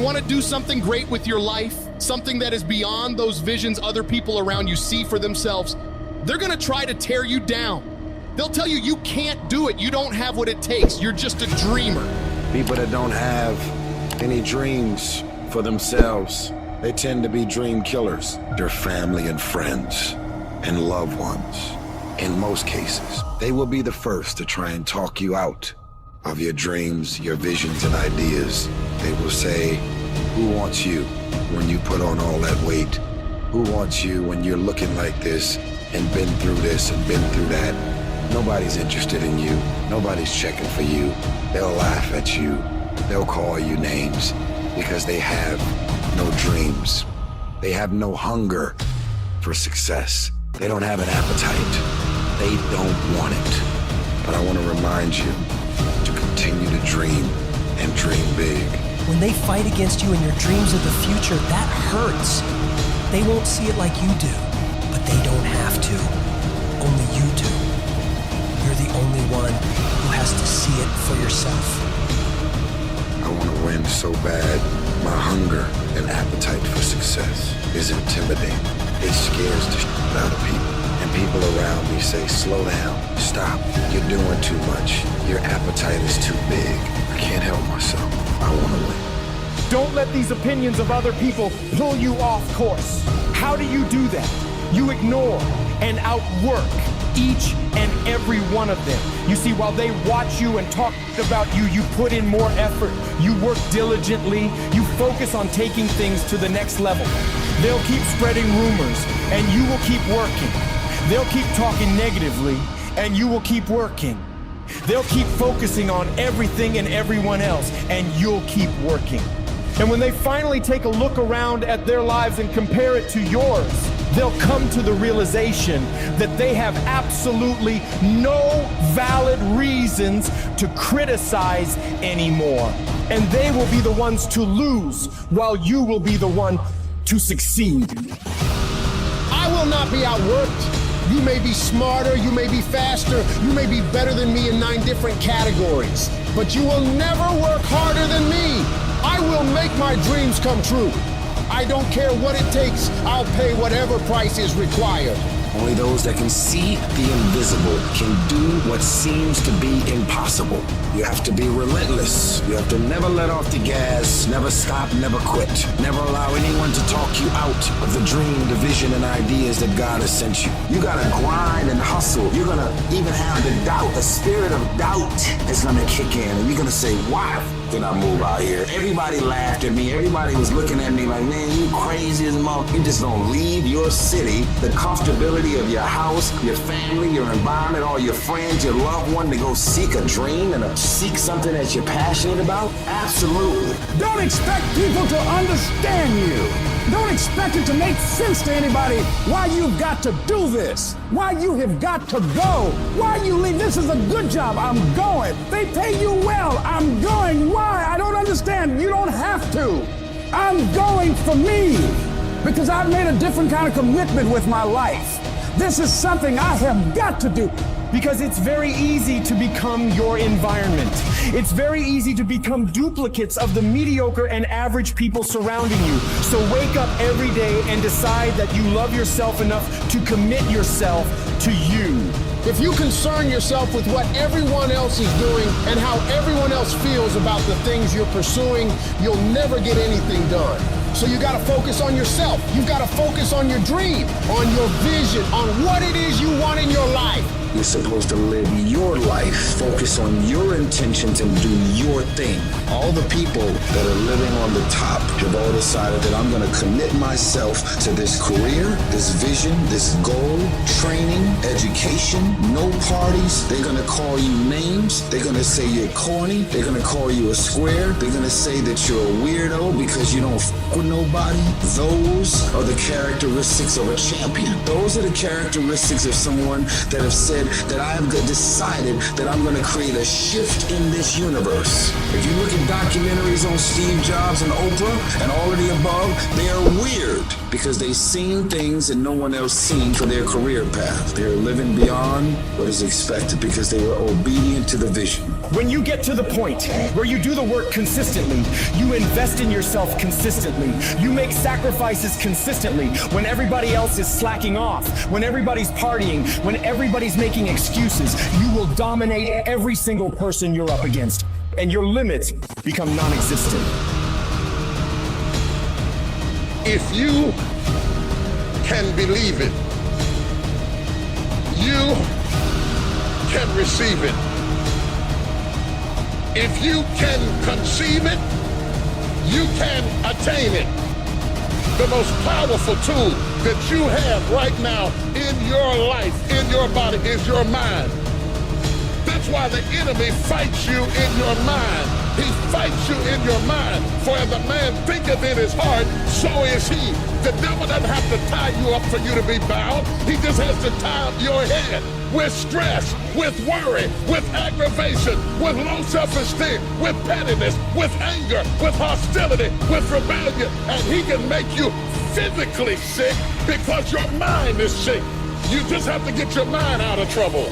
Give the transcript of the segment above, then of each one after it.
want to do something great with your life, something that is beyond those visions other people around you see for themselves, they're going to try to tear you down. They'll tell you you can't do it. You don't have what it takes. You're just a dreamer. People that don't have any dreams for themselves, they tend to be dream killers. Their family and friends and loved ones. In most cases, they will be the first to try and talk you out of your dreams, your visions and ideas. They will say, who wants you when you put on all that weight? Who wants you when you're looking like this and been through this and been through that? Nobody's interested in you. Nobody's checking for you. They'll laugh at you. They'll call you names because they have no dreams. They have no hunger for success. They don't have an appetite. They don't want it. But I want to remind you to continue to dream and dream big. When they fight against you in your dreams of the future, that hurts. They won't see it like you do, but they don't have to. Only you do. You're the only one who has to see it for yourself. I want to win so bad. My hunger and appetite for success is intimidating. It scares the shit out of people. And people around me say, slow down, stop. You're doing too much. Your appetite is too big. I can't help myself. I want to win. Don't let these opinions of other people pull you off course. How do you do that? You ignore and outwork each and every one of them. You see, while they watch you and talk about you, you put in more effort. You work diligently. You focus on taking things to the next level. They'll keep spreading rumors, and you will keep working. They'll keep talking negatively, and you will keep working. They'll keep focusing on everything and everyone else, and you'll keep working. And when they finally take a look around at their lives and compare it to yours, they'll come to the realization that they have absolutely no valid reasons to criticize anymore. And they will be the ones to lose, while you will be the one to succeed. I will not be outworked. You may be smarter, you may be faster, you may be better than me in 9 different categories, but you will never work harder than me. I will make my dreams come true. I don't care what it takes. I'll pay whatever price is required. Only those that can see the invisible can do what seems to be impossible. You have to be relentless. You have to never let off the gas, never stop, never quit. Never allow anyone to talk you out of the dream, the vision, and ideas that God has sent you. You gotta grind and hustle. You're gonna even have the doubt. The spirit of doubt is gonna kick in, and you're gonna say, why did I move out here? Everybody laughed at me. Everybody was looking at me like, man, you crazy as mother. You just don't leave your city, the comfortability of your house, your family, your environment, all your friends, your loved one, to go seek a dream and seek something that you're passionate about? Absolutely. Don't expect people to understand you. Don't expect it to make sense to anybody why you've got to do this, why you have got to go, why you leave. This is a good job. I'm going. They pay you well. I'm going. Why? I don't understand. You don't have to. I'm going for me because I've made a different kind of commitment with my life. This is something I have got to do. Because it's very easy to become your environment. It's very easy to become duplicates of the mediocre and average people surrounding you. So wake up every day and decide that you love yourself enough to commit yourself to you. If you concern yourself with what everyone else is doing and how everyone else feels about the things you're pursuing, you'll never get anything done. So you gotta focus on yourself. You've gotta focus on your dream, on your vision, on what it is you want in your life. You're supposed to live your life, focus on your intentions, and do your thing. All the people that are living on the top have all decided that I'm gonna commit myself to this career, this vision, this goal, training, education, no parties. They're gonna call you names. They're gonna say you're corny. They're gonna call you a square. They're gonna say that you're a weirdo because you don't f with nobody. Those are the characteristics of a champion. Those are the characteristics of someone that have said that I have decided that I'm going to create a shift in this universe. If you look at documentaries on Steve Jobs and Oprah and all of the above, they are weird because they've seen things that no one else seen for their career path. They're living beyond what is expected because they were obedient to the vision. When you get to the point where you do the work consistently, you invest in yourself consistently, you make sacrifices consistently, when everybody else is slacking off, when everybody's partying, when everybody's making excuses, you will dominate every single person you're up against, and your limits become non-existent. If you can believe it, you can receive it. If you can conceive it, you can attain it. The most powerful tool that you have right now in your life, in your body, is your mind. That's why the enemy fights you in your mind. He fights you in your mind. For as a man thinketh in his heart, so is he. The devil doesn't have to tie you up for you to be bound. He just has to tie up your head with stress, with worry, with aggravation, with low self-esteem, with pettiness, with anger, with hostility, with rebellion. And he can make you physically sick because your mind is sick. You just have to get your mind out of trouble.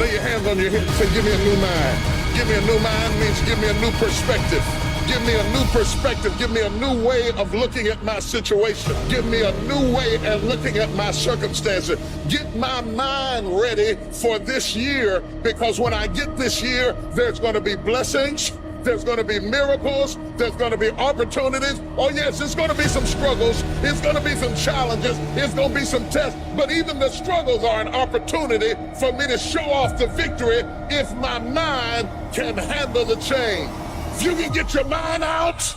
Lay your hands on your head and say, give me a new mind. Give me a new mind means give me a new perspective. Give me a new perspective. Give me a new way of looking at my situation. Give me a new way of looking at my circumstances. Get my mind ready for this year, because when I get this year, there's going to be blessings. There's going to be miracles. There's going to be opportunities. Oh, yes, it's going to be some struggles. It's going to be some challenges. It's going to be some tests. But even the struggles are an opportunity for me to show off the victory if my mind can handle the change. If you can get your mind out,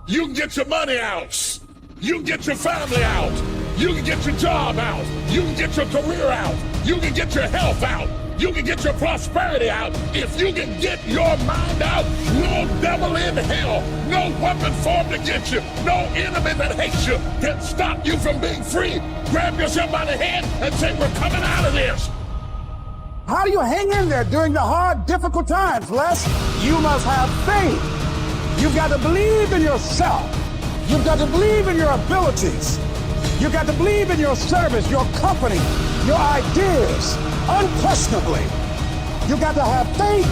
you can get your money out. You can get your family out. You can get your job out. You can get your career out. You can get your health out. You can get your prosperity out. If you can get your mind out, no devil in hell, no weapon formed against you, no enemy that hates you can stop you from being free. Grab yourself by the hand and say, we're coming out of this. How do you hang in there during the hard, difficult times, Les? You must have faith. You've got to believe in yourself. You've got to believe in your abilities. You've got to believe in your service, your company, your ideas. Unquestionably, you got to have faith,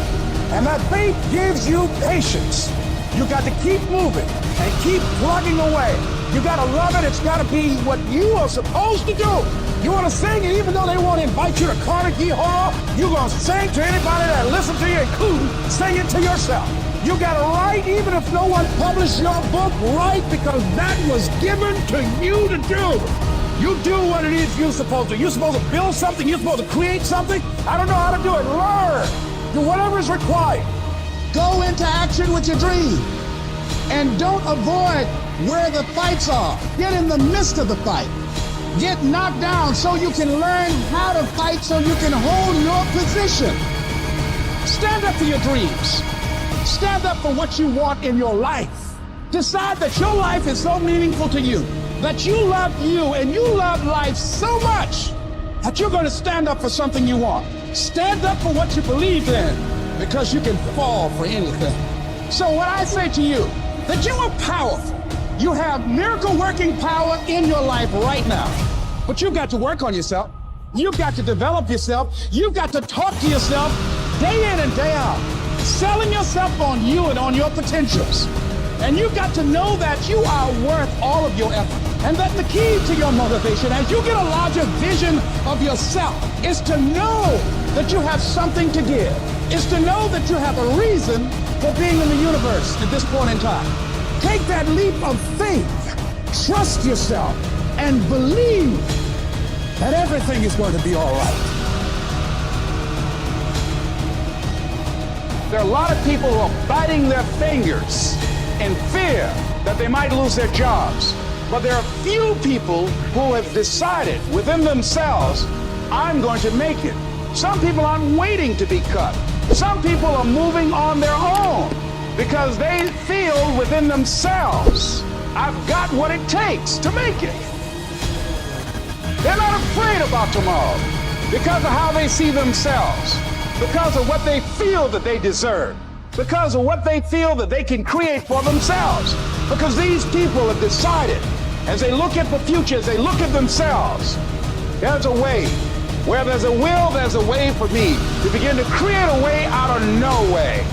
and that faith gives you patience. You got to keep moving and keep plugging away. You got to love it. It's got to be what you are supposed to do. You want to sing, and even though they won't invite you to Carnegie Hall, you're going to sing to anybody that listens to you, including sing it to yourself. You got to write, even if no one published your book, write, because that was given to you to do. You do what it is you're supposed to. You're supposed to build something. You're supposed to create something. I don't know how to do it. Learn. Do whatever is required. Go into action with your dream. And don't avoid where the fights are. Get in the midst of the fight. Get knocked down so you can learn how to fight, so you can hold your position. Stand up for your dreams. Stand up for what you want in your life. Decide that your life is so meaningful to you, that you love you and you love life so much that you're going to stand up for something you want. Stand up for what you believe in, because you can fall for anything. So what I say to you, that you are powerful. You have miracle working power in your life right now. But you've got to work on yourself. You've got to develop yourself. You've got to talk to yourself day in and day out, selling yourself on you and on your potentials. And you've got to know that you are worth all of your effort. And that the key to your motivation, as you get a larger vision of yourself, is to know that you have something to give. Is to know that you have a reason for being in the universe at this point in time. Take that leap of faith. Trust yourself and believe that everything is going to be all right. There are a lot of people who are biting their fingers in fear that they might lose their jobs. But there are few people who have decided within themselves, I'm going to make it. Some people aren't waiting to be cut. Some people are moving on their own because they feel within themselves, I've got what it takes to make it. They're not afraid about tomorrow because of how they see themselves, because of what they feel that they deserve, because of what they feel that they can create for themselves. Because these people have decided as they look at the future, as they look at themselves, there's a way. Where there's a will, there's a way for me to begin to create a way out of no way.